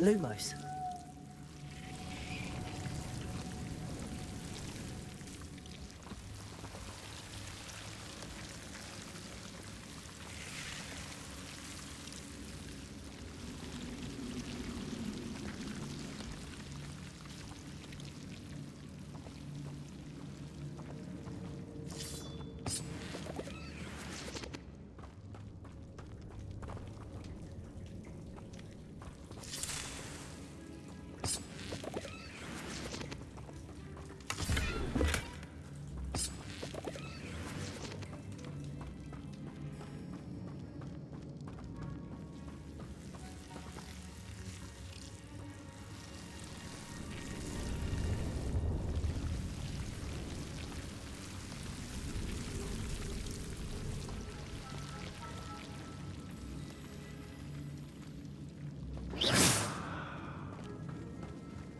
Lumos.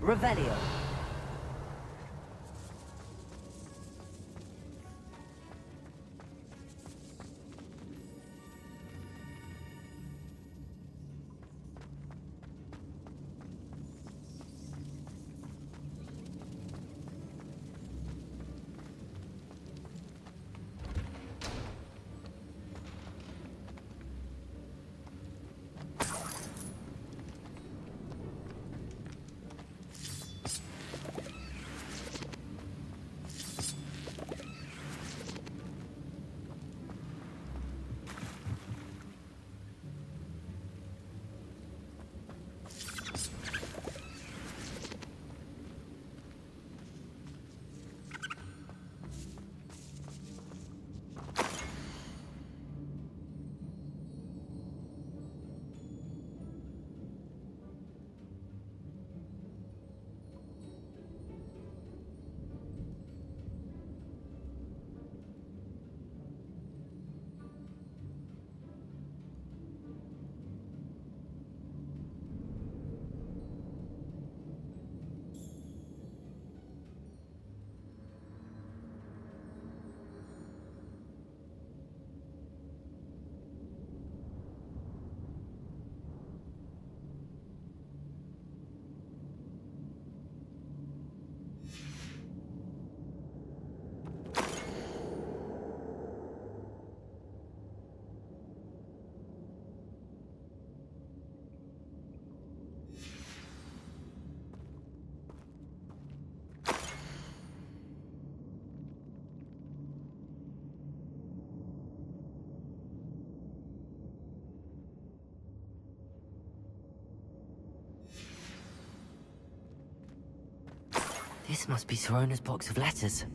Revelio. This must be Sirona's box of letters.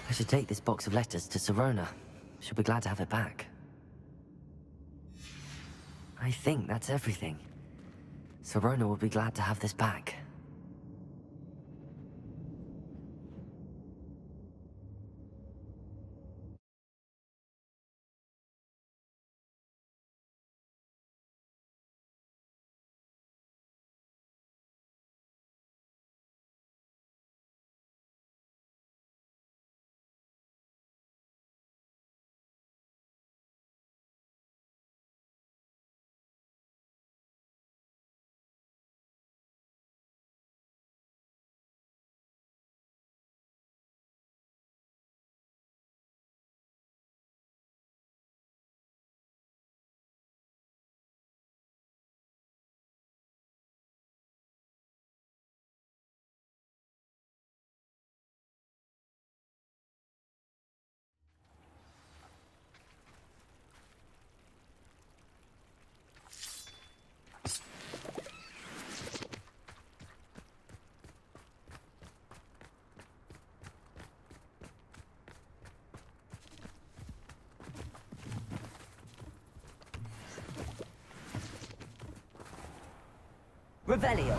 I should take this box of letters to Sirona. She'll be glad to have it back. I think that's everything. Sirona will be glad to have this back. Revelio.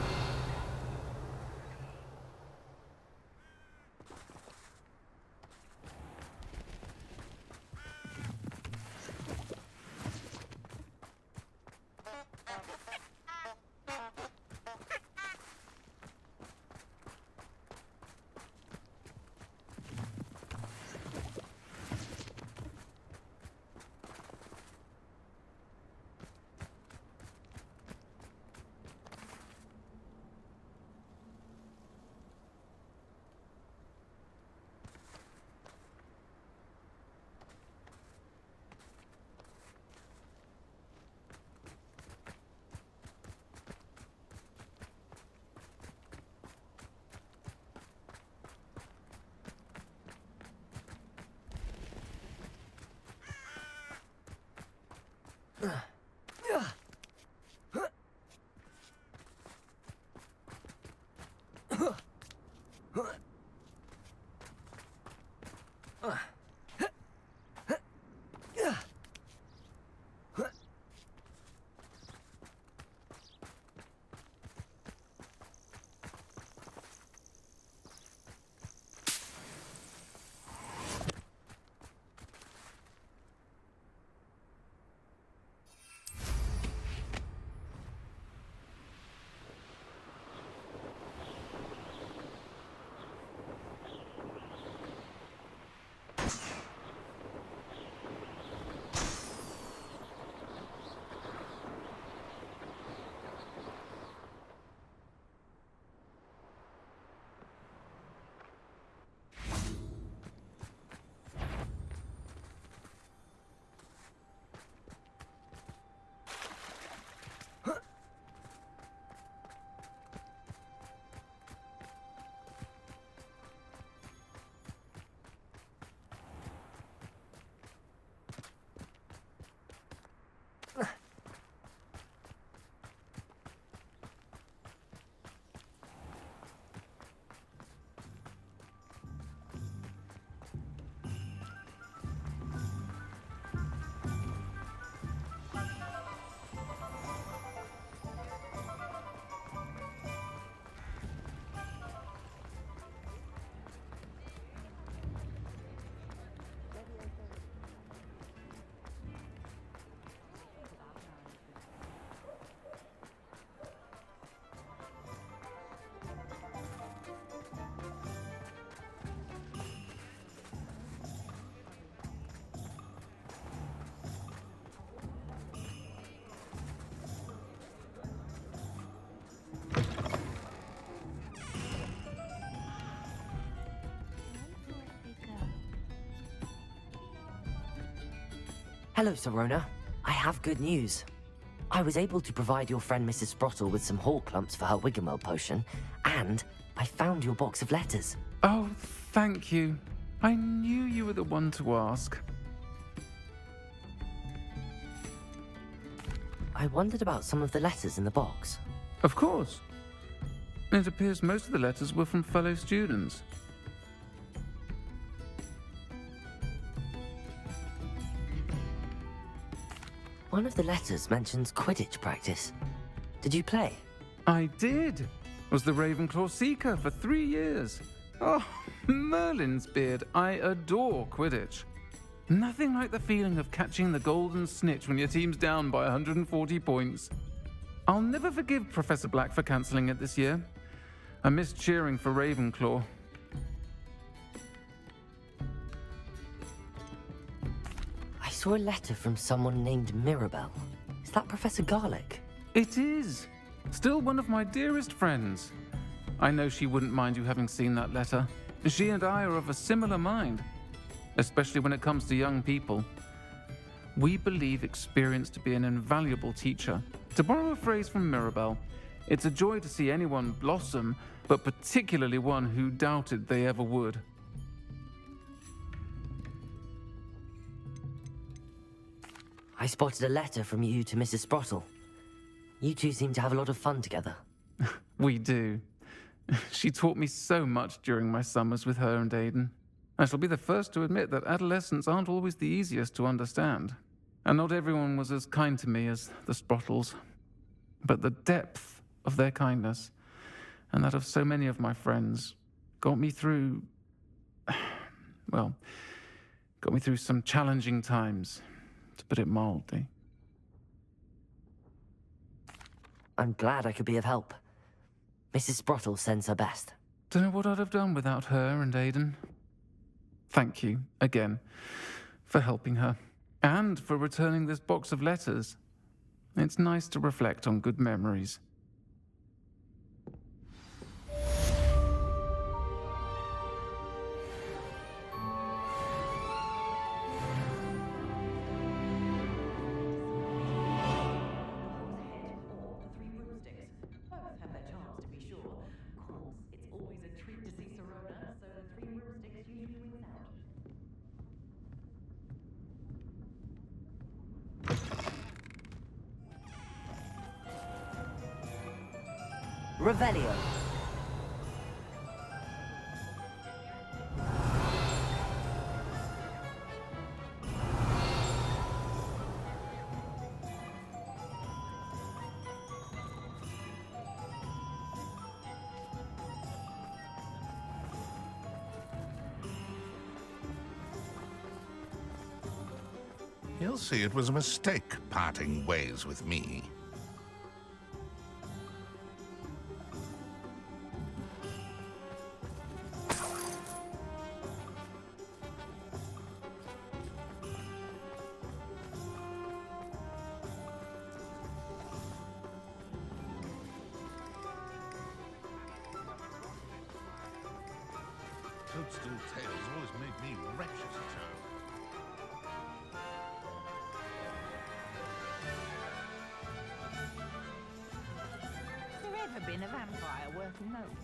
Hello, Sorona. I have good news. I was able to provide your friend Mrs. Sprottle with some hall clumps for her Wiggenweld potion, and I found your box of letters. Oh, thank you. I knew you were the one to ask. I wondered about some of the letters in the box. Of course. It appears most of the letters were from fellow students. One of the letters mentions Quidditch practice. Did you play? I did. Was the Ravenclaw Seeker for 3 years. Oh, Merlin's beard. I adore Quidditch. Nothing like the feeling of catching the golden snitch when your team's down by 140 points. I'll never forgive Professor Black for cancelling it this year. I missed cheering for Ravenclaw. I saw a letter from someone named Mirabelle. Is that Professor Garlick? It is. Still one of my dearest friends. I know she wouldn't mind you having seen that letter. She and I are of a similar mind, especially when it comes to young people. We believe experience to be an invaluable teacher. To borrow a phrase from Mirabelle, it's a joy to see anyone blossom, but particularly one who doubted they ever would. I spotted a letter from you to Mrs. Sprottle. You two seem to have a lot of fun together. We do. She taught me so much during my summers with her and Aidan. I shall be the first to admit that adolescents aren't always the easiest to understand. And not everyone was as kind to me as the Sprottles. But the depth of their kindness, and that of so many of my friends, got me through... well, got me through some challenging times, to put it mildly. I'm glad I could be of help. Mrs. Sprottle sends her best. Don't know what I'd have done without her and Aidan. Thank you, again, for helping her, and for returning this box of letters. It's nice to reflect on good memories. Revelio. He'll see it was a mistake parting ways with me. Toadstool tales always made me wretched, Toad. Has there ever been a vampire worth knowing?